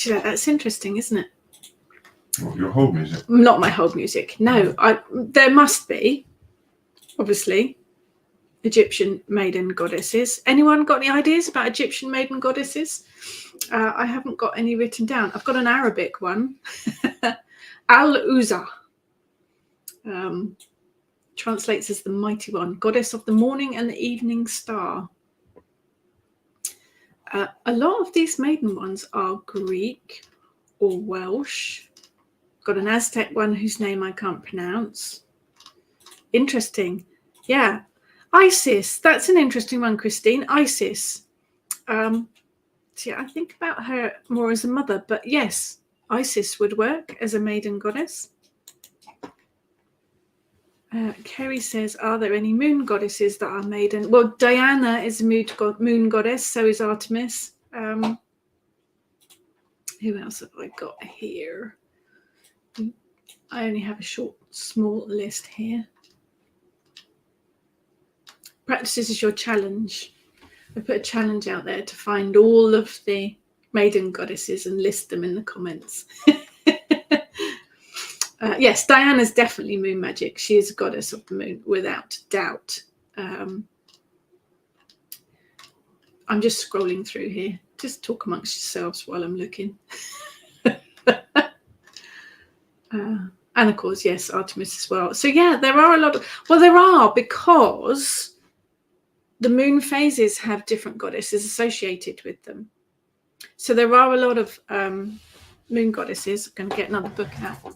That's interesting, isn't it? What, your hold music? Not my hold music. No, there must be, obviously, Egyptian maiden goddesses. Anyone got any ideas about Egyptian maiden goddesses? I haven't got any written down. I've got an Arabic one. Al-Uzza. Translates as the mighty one, goddess of the morning and the evening star. A lot of these maiden ones are Greek or Welsh. Got an Aztec one whose name I can't pronounce. Interesting. Yeah. Isis. That's an interesting one, Christine. Isis. See, I think about her more as a mother, but yes, Isis would work as a maiden goddess. Kerry says, are there any moon goddesses that are maiden? Well, Diana is a moon goddess, so is Artemis. Who else have I got here? I only have a small list here. Perhaps this is your challenge. I put a challenge out there to find all of the maiden goddesses and list them in the comments. Yes, Diana's definitely moon magic. She is a goddess of the moon, without doubt. I'm just scrolling through here. Just talk amongst yourselves while I'm looking. And of course, yes, Artemis as well. So yeah, there are a lot of, well, there are, because the moon phases have different goddesses associated with them. So there are a lot of moon goddesses. I'm going to get another book out.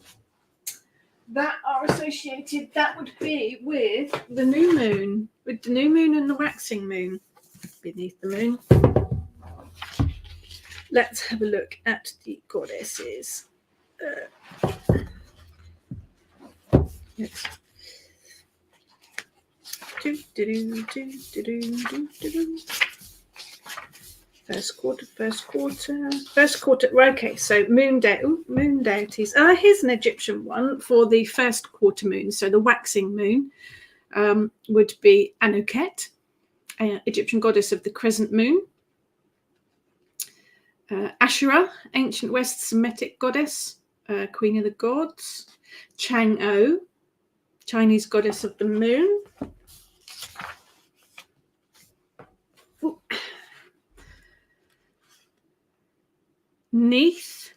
That are associated, that would be with the new moon, and the waxing moon beneath the moon. Let's have a look at the goddesses. Yes. First quarter. Okay, so moon deities. Here's an Egyptian one for the first quarter moon. So the waxing moon would be Anuket, Egyptian goddess of the crescent moon. Ashura, ancient West Semitic goddess, queen of the gods. Chang'o, Chinese goddess of the moon. Ooh. Neith,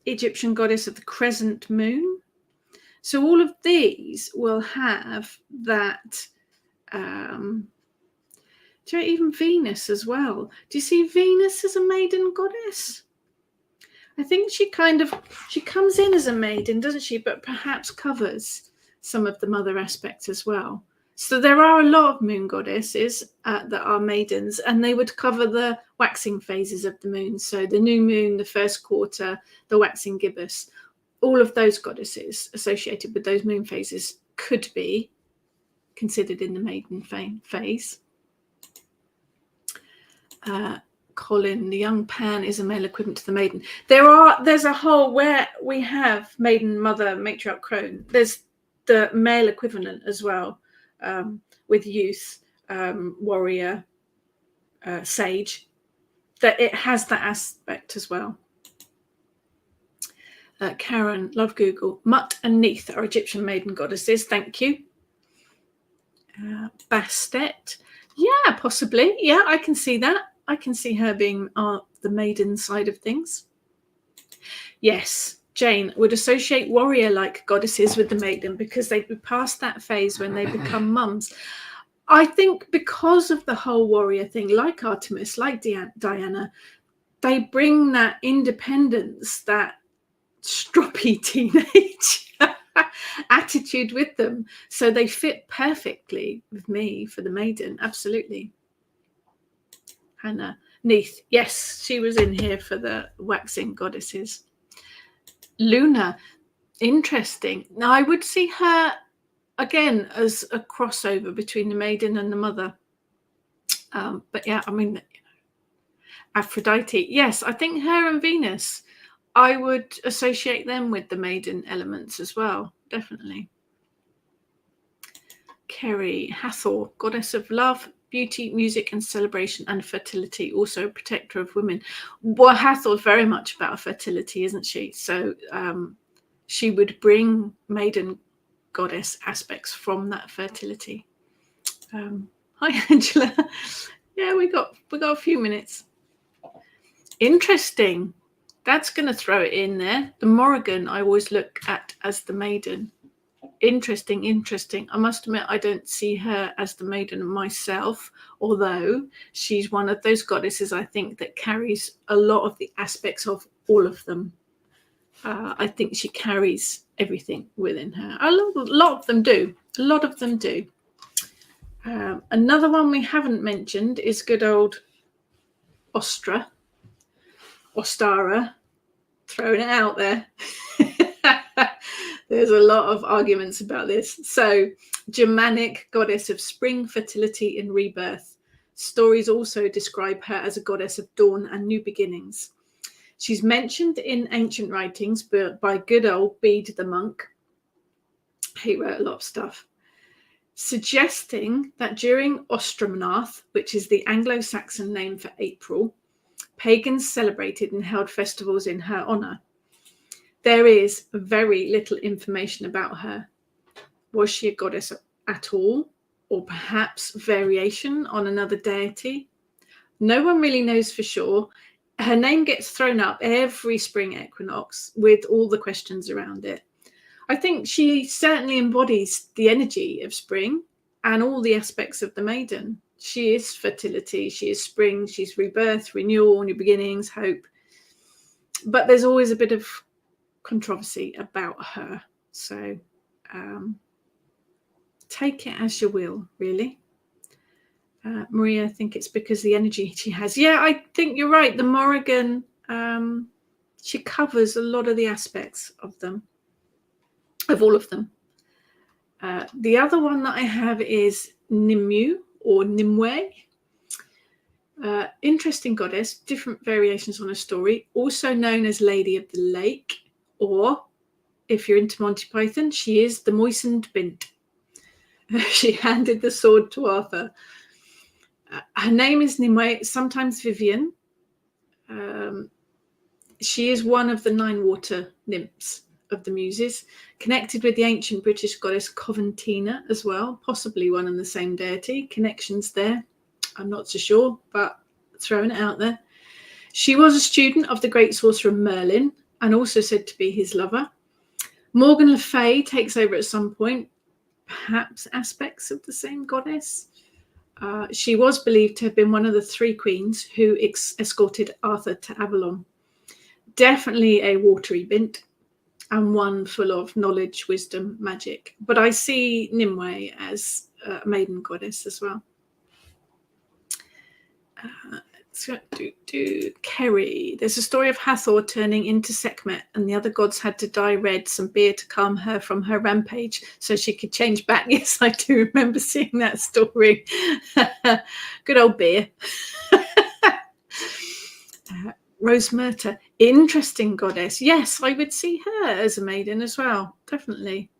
Egyptian goddess of the crescent moon. So all of these will have that, even Venus as well. Do you see Venus as a maiden goddess? I think she comes in as a maiden, doesn't she? But perhaps covers some of the mother aspects as well. So there are a lot of moon goddesses that are maidens, and they would cover the waxing phases of the moon. So the new moon, the first quarter, the waxing gibbous, all of those goddesses associated with those moon phases could be considered in the maiden phase. Colin, the young Pan is a male equivalent to the maiden. There's a whole where we have maiden, mother, matriarch, crone. There's the male equivalent as well, with youth, warrior, sage. That it has that aspect as well. Karen, love Google. Mut and Neith are Egyptian maiden goddesses. Thank you. Bastet, yeah, possibly. Yeah, I can see that. I can see her being the maiden side of things. Yes, Jane would associate warrior-like goddesses with the maiden because they'd be past that phase when they become mums. I think because of the whole warrior thing, like Artemis, like Diana, they bring that independence, that stroppy teenage attitude with them. So they fit perfectly with me for the maiden, absolutely. Hannah, Neith, yes, she was in here for the waxing goddesses. Luna, interesting. Now I would see her again as a crossover between the maiden and the mother. But yeah, I mean, Aphrodite, yes, I think her and Venus, I would associate them with the maiden elements as well, definitely. Kerry, Hathor, goddess of love, beauty, music, and celebration, and fertility, also a protector of women. Well, Hathor's very much about fertility, isn't she? So she would bring maiden goddess aspects from that fertility. Hi, Angela. Yeah, we got a few minutes. Interesting. That's going to throw it in there. The Morrigan I always look at as the maiden. Interesting. I must admit I don't see her as the maiden myself, although she's one of those goddesses I think that carries a lot of the aspects of all of them. I think she carries everything within her. A lot of them do. Another one we haven't mentioned is good old Ostara, throwing it out there. There's a lot of arguments about this. So, Germanic goddess of spring, fertility, and rebirth. Stories also describe her as a goddess of dawn and new beginnings. She's mentioned in ancient writings by good old Bede the monk. He wrote a lot of stuff, suggesting that during Ostromnath, which is the Anglo-Saxon name for April, pagans celebrated and held festivals in her honour. There is very little information about her. Was she a goddess at all, or perhaps variation on another deity? No one really knows for sure. Her name gets thrown up every spring equinox with all the questions around it. I think she certainly embodies the energy of spring and all the aspects of the maiden. She is fertility, she is spring, she's rebirth, renewal, new beginnings, hope. But there's always a bit of controversy about her. So take it as you will, really. Maria, I think it's because the energy she has. Yeah, I think you're right. The Morrigan, she covers a lot of the aspects of them, of all of them. The other one that I have is Nimue or Nimue. Interesting goddess, different variations on her story, also known as Lady of the Lake, or if you're into Monty Python, she is the moistened bint. She handed the sword to Arthur. Her name is Nimue, sometimes Vivian. She is one of the 9 water nymphs of the Muses, connected with the ancient British goddess Coventina as well, possibly one and the same deity. Connections there, I'm not so sure, but throwing it out there. She was a student of the great sorcerer Merlin and also said to be his lover. Morgan Le Fay takes over at some point, perhaps aspects of the same goddess. She was believed to have been one of the 3 queens who escorted Arthur to Avalon. Definitely a watery bint. and one full of knowledge, wisdom, magic. But I see Nimue as a maiden goddess as well. Kerry. There's a story of Hathor turning into Sekhmet, and the other gods had to dye red some beer to calm her from her rampage so she could change back. Yes, I do remember seeing that story. Good old beer. Rose Murta, interesting goddess. Yes, I would see her as a maiden as well, definitely.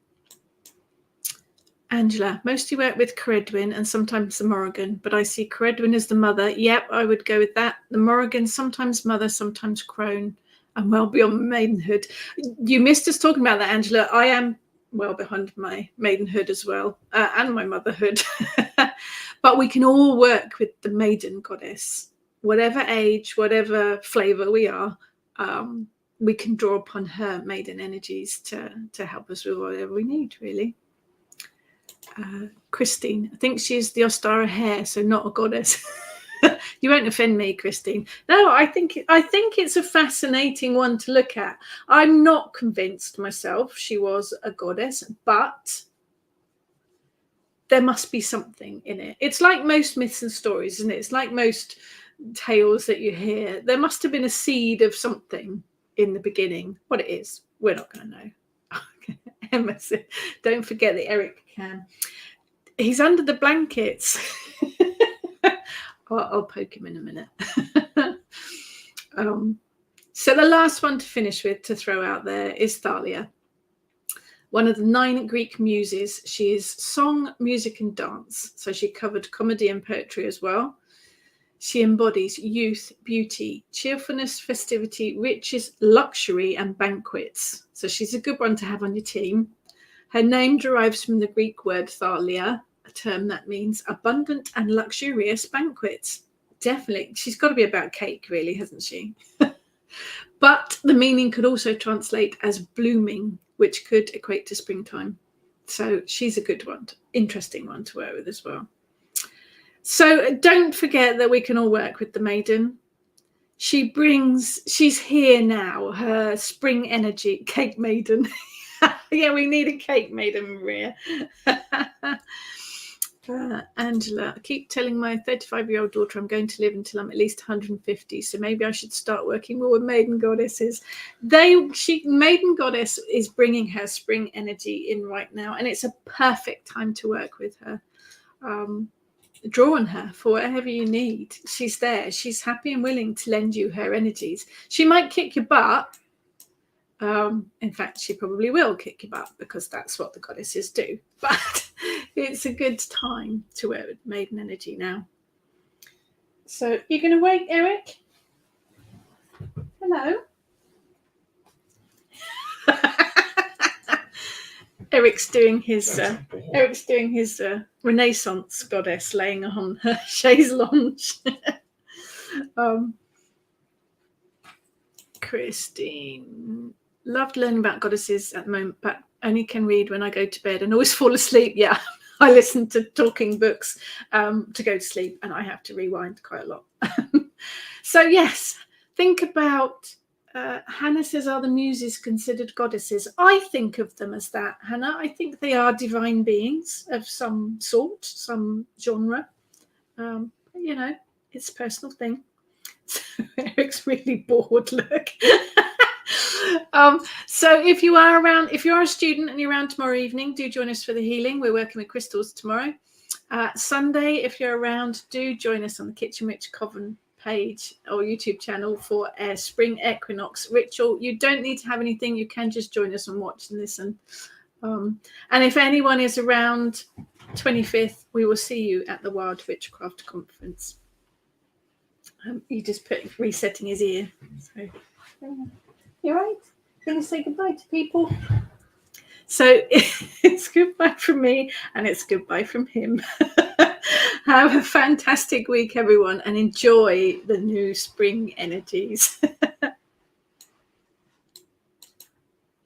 Angela, mostly work with Ceridwen and sometimes the Morrigan, but I see Ceridwen as the mother. Yep, I would go with that. The Morrigan, sometimes mother, sometimes crone, and well beyond maidenhood. You missed us talking about that, Angela. I am well behind my maidenhood as well, and my motherhood. But we can all work with the maiden goddess. Whatever age, whatever flavour we are, we can draw upon her maiden energies to help us with whatever we need, really. Christine, I think she's the Ostara hare, so not a goddess. You won't offend me, Christine. No, I think it's a fascinating one to look at. I'm not convinced myself she was a goddess, but there must be something in it. It's like most myths and stories, isn't it? It's like most tales that you hear. There must have been a seed of something in the beginning. What it is, we're not going to know. Emma said, don't forget that Eric can. He's under the blankets. I'll poke him in a minute. So the last one to finish with, to throw out there, is Thalia. One of the 9 Greek muses. She is song, music, and dance. So she covered comedy and poetry as well. She embodies youth, beauty, cheerfulness, festivity, riches, luxury, and banquets. So she's a good one to have on your team. Her name derives from the Greek word thalia, a term that means abundant and luxurious banquets. Definitely. She's got to be about cake, really, hasn't she? But the meaning could also translate as blooming, which could equate to springtime. So she's a good one, interesting one to work with as well. So don't forget that we can all work with the maiden. She's here now, her spring energy, cake maiden. Yeah, we need a cake maiden, Maria. Angela, I keep telling my 35-year-old daughter I'm going to live until I'm at least 150, so maybe I should start working more with maiden goddesses. Maiden goddess is bringing her spring energy in right now, and it's a perfect time to work with her. Draw on her for whatever you need. She's there. She's happy and willing to lend you her energies. She might kick your butt. In fact, she probably will kick your butt, because that's what the goddesses do. But it's a good time to work with maiden energy now. So you're going to wait, Eric? Hello? Eric's doing his Renaissance goddess, laying on her chaise lounge. Christine, loved learning about goddesses at the moment, but only can read when I go to bed and always fall asleep. Yeah, I listen to talking books to go to sleep, and I have to rewind quite a lot. So yes, think about. Hannah says, are the muses considered goddesses? I think of them as that, Hannah. I think they are divine beings of some sort, some genre. You know, it's a personal thing. So Eric's really bored, look. So if you are around, if you're a student and you're around tomorrow evening, do join us for the healing. We're working with crystals tomorrow. Sunday, if you're around, do join us on the Kitchen Witch Coven page or YouTube channel for a spring equinox ritual. You don't need to have anything. You can just join us and watch and listen. And if anyone is around 25th, we will see you at the Wild Witchcraft Conference. He just put resetting his ear. So, you right? Going to say goodbye to people? So it's goodbye from me, and it's goodbye from him. Have a fantastic week, everyone, and enjoy the new spring energies.